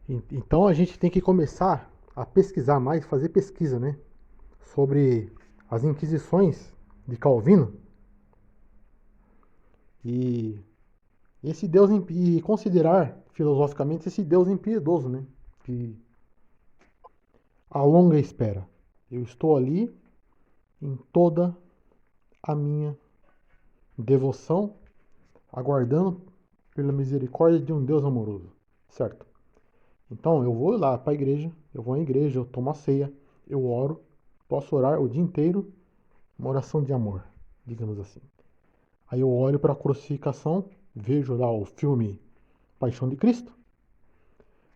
Então a gente tem que começar a pesquisar mais, fazer pesquisa, né? Sobre as inquisições de Calvino e esse Deus e considerar filosoficamente esse Deus impiedoso, né? Que a longa espera. Eu estou ali em toda a minha devoção, aguardando pela misericórdia de um Deus amoroso, certo? Então eu vou lá para a igreja, eu vou à igreja, eu tomo a ceia, eu oro, posso orar o dia inteiro, uma oração de amor, digamos assim. Aí eu olho para a crucificação, vejo lá o filme Paixão de Cristo,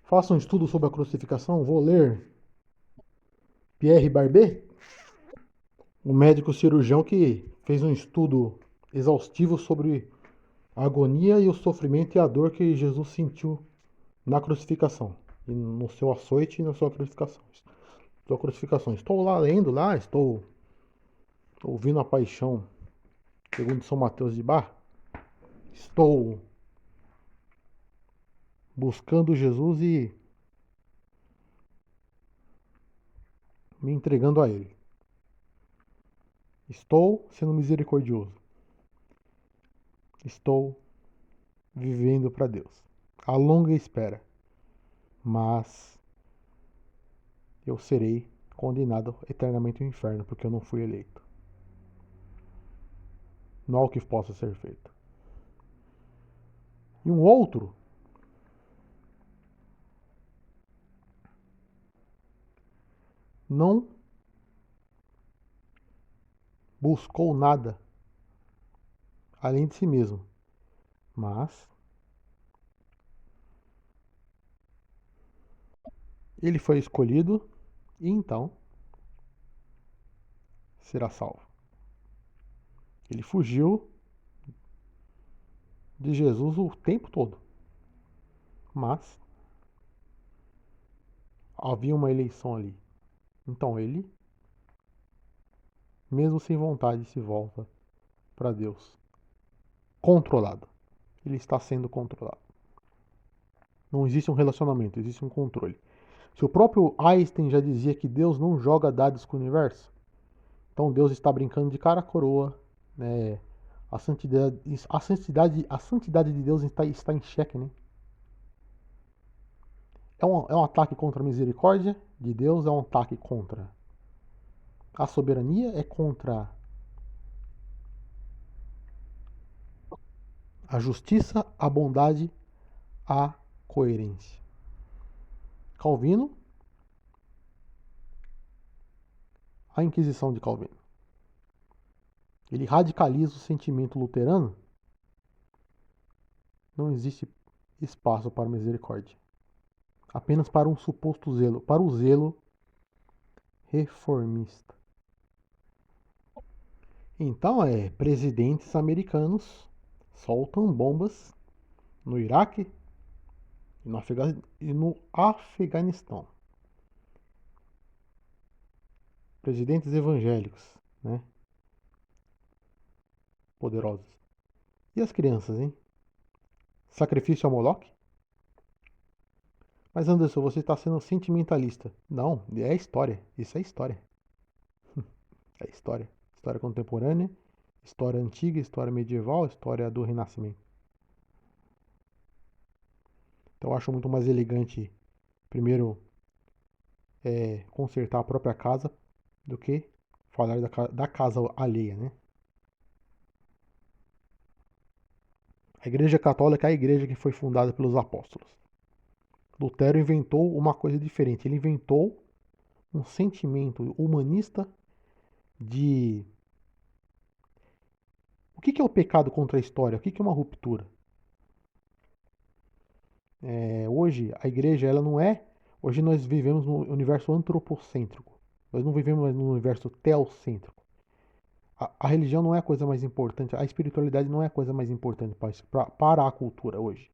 faço um estudo sobre a crucificação, vou ler Pierre Barbet, um médico cirurgião que fez um estudo exaustivo sobre a agonia e o sofrimento e a dor que Jesus sentiu na crucificação, e no seu açoite e na sua crucificação. Estou lá lendo lá, estou ouvindo a paixão segundo São Mateus de Bar, estou buscando Jesus e me entregando a Ele. Estou sendo misericordioso. Estou vivendo para Deus. A longa espera, mas eu serei condenado eternamente ao inferno porque eu não fui eleito. Não há o que possa ser feito. E um outro não buscou nada além de si mesmo, mas ele foi escolhido e então será salvo. Ele fugiu de Jesus o tempo todo, mas havia uma eleição ali. Então ele, mesmo sem vontade, se volta para Deus. Controlado. Ele está sendo controlado. Não existe um relacionamento, existe um controle. Se o próprio Einstein já dizia que Deus não joga dados com o universo, então Deus está brincando de cara coroa, né? A santidade de Deus está em xeque, né? É um ataque contra a misericórdia de Deus, é um ataque contra a soberania, é contra a justiça, a bondade, a coerência. Calvino, a Inquisição de Calvino. Ele radicaliza o sentimento luterano. Não existe espaço para misericórdia. Apenas para um suposto zelo, para o zelo reformista. Então, presidentes americanos soltam bombas no Iraque e no Afeganistão. Presidentes evangélicos, né? Poderosos. E as crianças, hein? Sacrifício a Moloch? Mas Anderson, você está sendo sentimentalista. Não, é história. Isso é história. É história. História contemporânea, história antiga, história medieval, história do Renascimento. Então eu acho muito mais elegante, primeiro, consertar a própria casa do que falar da casa alheia, né? A Igreja Católica é a igreja que foi fundada pelos apóstolos. Lutero inventou uma coisa diferente. Ele inventou um sentimento humanista de... O que é o pecado contra a história? O que é uma ruptura? Hoje, a igreja, ela não é... Hoje nós vivemos num universo antropocêntrico. Nós não vivemos mais num universo teocêntrico. A religião não é a coisa mais importante, a espiritualidade não é a coisa mais importante para a cultura hoje.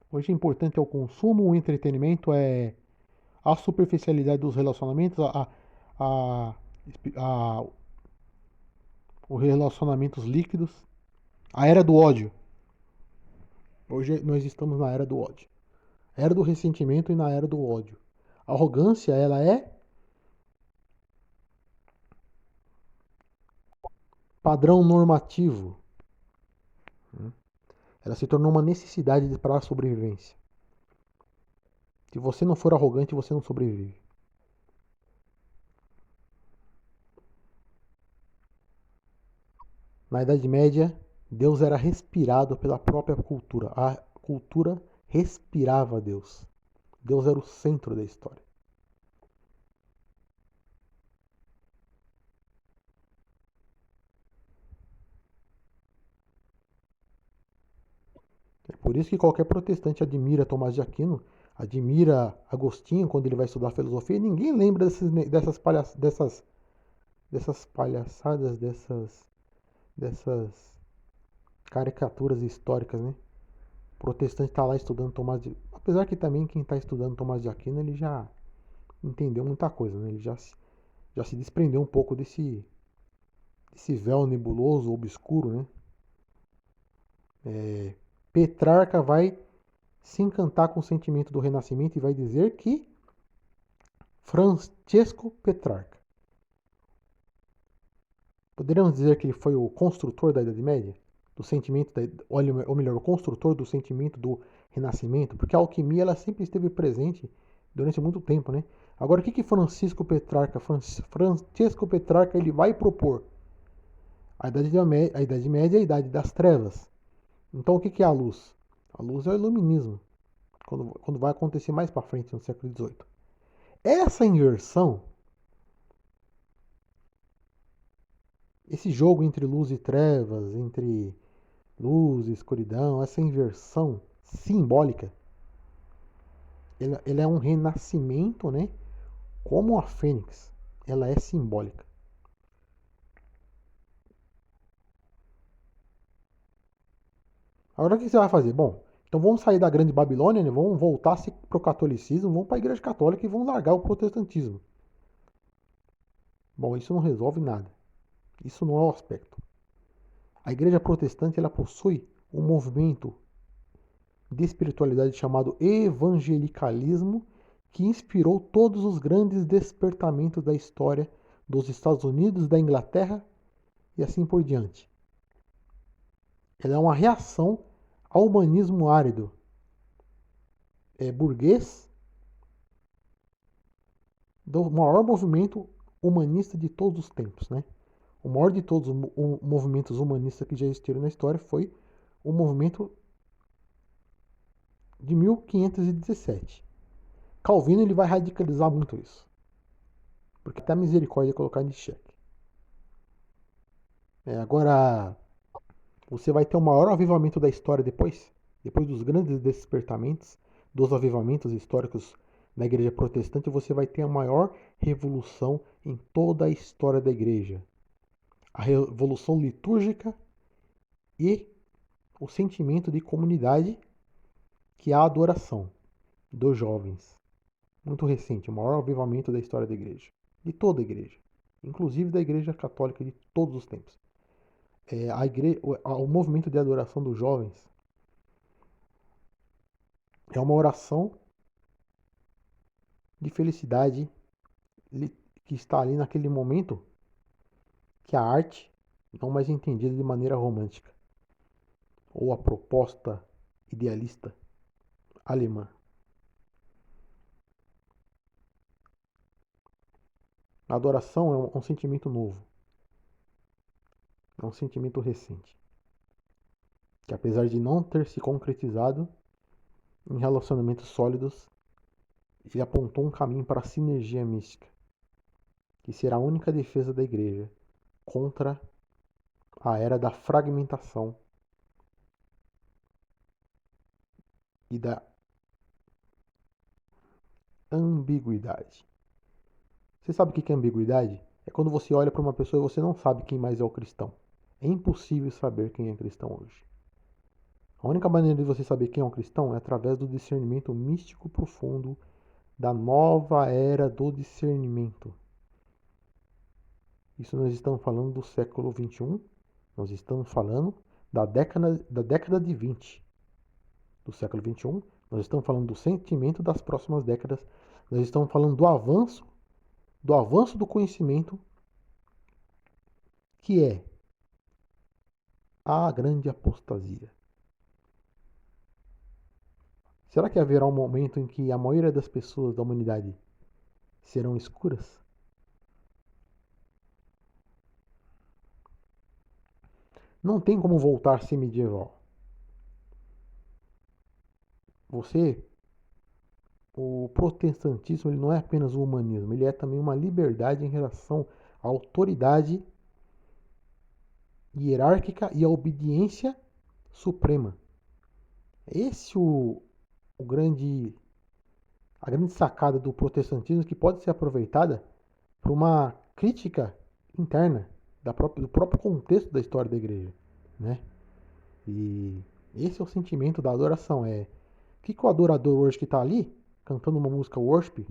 Hoje o importante é o consumo, o entretenimento, a superficialidade dos relacionamentos, a, a, os relacionamentos líquidos, a era do ódio. Hoje nós estamos na era do ódio. Era do ressentimento e na era do ódio. A arrogância, ela é padrão normativo. Ela se tornou uma necessidade para a sobrevivência. Se você não for arrogante, você não sobrevive. Na Idade Média, Deus era respirado pela própria cultura. A cultura respirava Deus. Deus era o centro da história. É por isso que qualquer protestante admira Tomás de Aquino, admira Agostinho quando ele vai estudar filosofia, e ninguém lembra dessas palhaçadas, dessas caricaturas históricas, né? O protestante está lá estudando Tomás de... Apesar que também quem está estudando Tomás de Aquino, ele já entendeu muita coisa, né? Ele já se desprendeu um pouco desse véu nebuloso, obscuro, né? Petrarca vai se encantar com o sentimento do Renascimento e vai dizer que Francesco Petrarca. Poderíamos dizer que ele foi o construtor da Idade Média? Do sentimento, ou melhor, o construtor do sentimento do Renascimento? Porque a alquimia ela sempre esteve presente durante muito tempo, né? Agora, o que Francisco Petrarca, Francesco Petrarca, ele vai propor? A Idade Média é a Idade das Trevas. Então, o que é a luz? A luz é o iluminismo, quando vai acontecer mais para frente, no século XVIII. Essa inversão, esse jogo entre luz e trevas, entre luz e escuridão, essa inversão simbólica, ela é um renascimento, né? Como a fênix, ela é simbólica. Agora o que você vai fazer? Bom, então vamos sair da grande Babilônia, né? Vamos voltar para o catolicismo, vamos para a igreja católica e vamos largar o protestantismo. Bom, isso não resolve nada. Isso não é o aspecto. A igreja protestante ela possui um movimento de espiritualidade chamado evangelicalismo que inspirou todos os grandes despertamentos da história dos Estados Unidos, da Inglaterra e assim por diante. Ela é uma reação ao humanismo árido, burguês, do maior movimento humanista de todos os tempos, né? O maior de todos os movimentos humanistas que já existiram na história foi o movimento de 1517. Calvino ele vai radicalizar muito isso, porque até a misericórdia é colocada em xeque. Agora, você vai ter o maior avivamento da história depois dos grandes despertamentos, dos avivamentos históricos da igreja protestante, você vai ter a maior revolução em toda a história da igreja. A revolução litúrgica e o sentimento de comunidade que é a adoração dos jovens. Muito recente, o maior avivamento da história da igreja. De toda a igreja. Inclusive da igreja católica de todos os tempos. O movimento de adoração dos jovens é uma oração de felicidade que está ali naquele momento que a arte não mais é entendida de maneira romântica ou a proposta idealista alemã. A adoração é um sentimento novo, é um sentimento recente, que apesar de não ter se concretizado em relacionamentos sólidos, ele apontou um caminho para a sinergia mística, que será a única defesa da igreja contra a era da fragmentação e da ambiguidade. Você sabe o que é ambiguidade? É quando você olha para uma pessoa e você não sabe quem mais é o cristão. É impossível saber quem é cristão hoje. A única maneira de você saber quem é um cristão é através do discernimento místico profundo da nova era do discernimento. Isso nós estamos falando do século XXI, nós estamos falando da década de 20 do século XXI, Nós estamos falando do sentimento das próximas décadas. Nós estamos falando do avanço do conhecimento, que é a grande apostasia. Será que haverá um momento em que a maioria das pessoas da humanidade serão escuras? Não tem como voltar a ser medieval. Você, o protestantismo, ele não é apenas o humanismo, ele é também uma liberdade em relação à autoridade hierárquica e à obediência suprema. Esse é o grande, a grande sacada do protestantismo, que pode ser aproveitada para uma crítica interna do próprio contexto da história da igreja, né? E esse é o sentimento da adoração. O adorador hoje que está ali cantando uma música worship,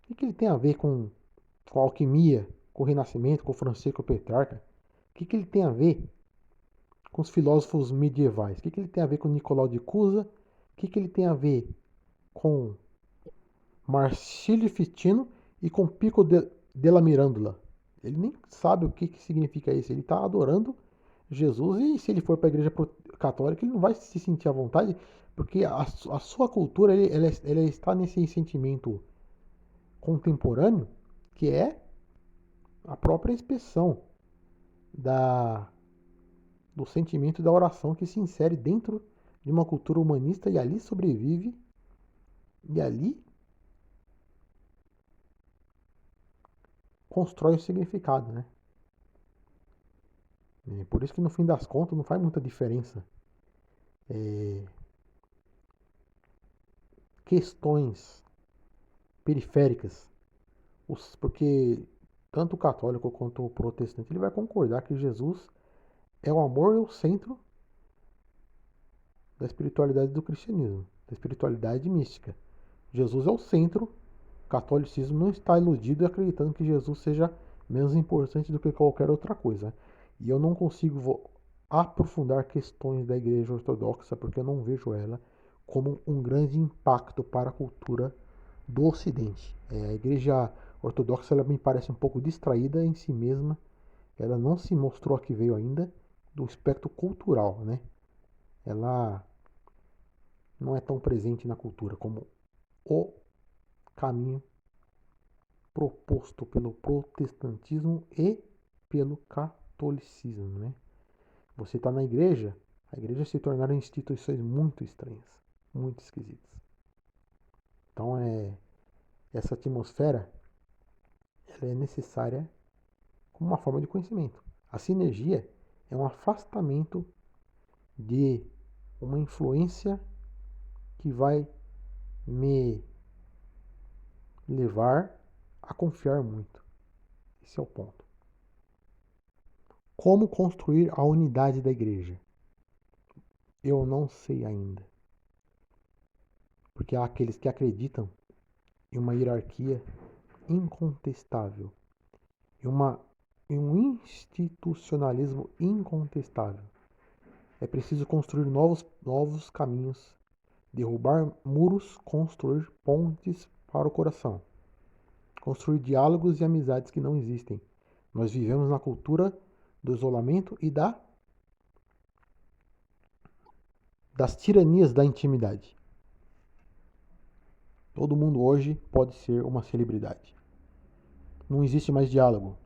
que ele tem a ver com a alquimia, com o Renascimento, com o Francisco Petrarca? Que ele tem a ver com os filósofos medievais? Que ele tem a ver com Nicolau de Cusa? Que ele tem a ver com Marsilio Ficino e com Pico della Mirandola? Ele nem sabe o que significa isso. Ele está adorando Jesus, e se ele for para a igreja católica, ele não vai se sentir à vontade, porque a sua cultura ela está nesse sentimento contemporâneo, que é a própria expressão da, do sentimento da oração, que se insere dentro de uma cultura humanista, e ali sobrevive, e ali constrói o significado, né? E por isso que no fim das contas não faz muita diferença questões periféricas, porque tanto o católico quanto o protestante ele vai concordar que Jesus é o amor e o centro da espiritualidade do cristianismo, da espiritualidade mística. Jesus é o centro. O catolicismo não está iludido e acreditando que Jesus seja menos importante do que qualquer outra coisa. E eu não consigo aprofundar questões da igreja ortodoxa, porque eu não vejo ela como um grande impacto para a cultura do Ocidente. A igreja ortodoxa ela me parece um pouco distraída em si mesma. Ela não se mostrou a que veio ainda do espectro cultural, né? Ela não é tão presente na cultura como o caminho proposto pelo protestantismo e pelo catolicismo, né? Você está na igreja, a igreja se tornaram instituições muito estranhas, muito esquisitas. Então essa atmosfera ela é necessária como uma forma de conhecimento. A sinergia é um afastamento de uma influência que vai me levar a confiar muito. Esse é o ponto. Como construir a unidade da igreja? Eu não sei ainda. Porque há aqueles que acreditam em uma hierarquia incontestável, em um institucionalismo incontestável. É preciso construir novos caminhos, derrubar muros, construir pontes para o coração, construir diálogos e amizades que não existem. Nós vivemos na cultura do isolamento e das tiranias da intimidade. Todo mundo hoje pode ser uma celebridade. Não existe mais diálogo.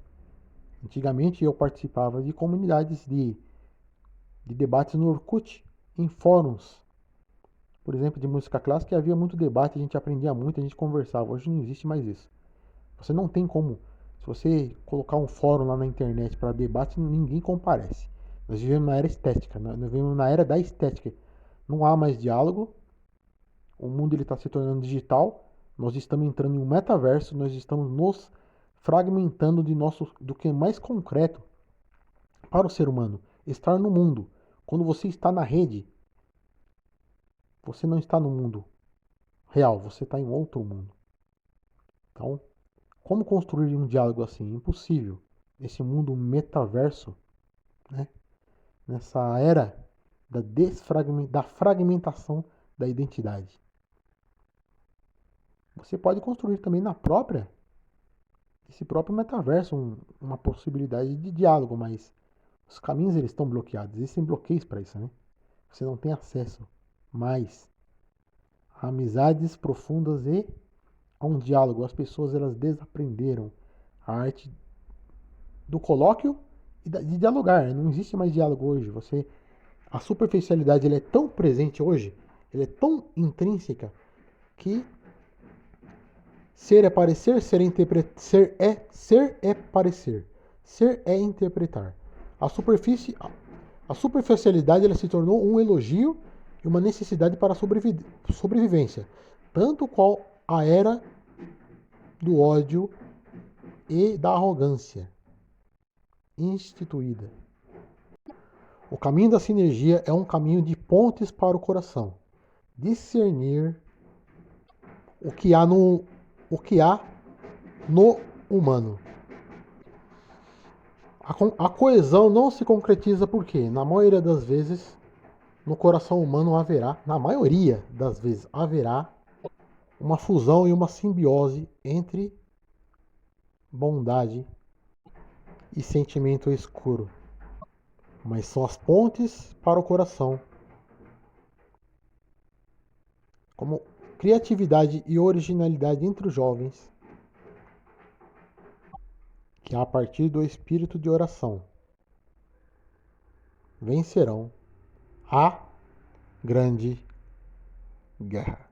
Antigamente eu participava de comunidades de debates no Orkut, em fóruns, por exemplo, de música clássica, e havia muito debate, a gente aprendia muito, a gente conversava. Hoje não existe mais isso. Você não tem como, se você colocar um fórum lá na internet para debate, ninguém comparece. Nós vivemos na era estética, nós vivemos na era da estética. Não há mais diálogo, o mundo está se tornando digital, nós estamos entrando em um metaverso, nós estamos nos fragmentando do que é mais concreto para o ser humano, estar no mundo. Quando você está na rede, você não está no mundo real, você está em outro mundo. Então, como construir um diálogo assim? Impossível. Esse mundo metaverso, né? Nessa era da fragmentação da identidade. Você pode construir também esse próprio metaverso, uma possibilidade de diálogo, mas os caminhos eles estão bloqueados. Existem bloqueios para isso, né? Você não tem acesso mais a amizades profundas e a um diálogo. As pessoas elas desaprenderam a arte do colóquio e de dialogar. Não existe mais diálogo hoje. A superficialidade ela é tão presente hoje, ela é tão intrínseca que ser é parecer, ser é parecer, ser é interpretar. A superfície, a superficialidade ela se tornou um elogio e uma necessidade para a sobrevivência, tanto qual a era do ódio e da arrogância instituída. O caminho da sinergia é um caminho de pontes para o coração. Discernir o que há no humano. A coesão não se concretiza porque, na maioria das vezes, no coração humano haverá, na maioria das vezes, haverá uma fusão e uma simbiose entre bondade e sentimento escuro. Mas são as pontes para o coração, como criatividade e originalidade entre os jovens, que a partir do espírito de oração vencerão a grande guerra.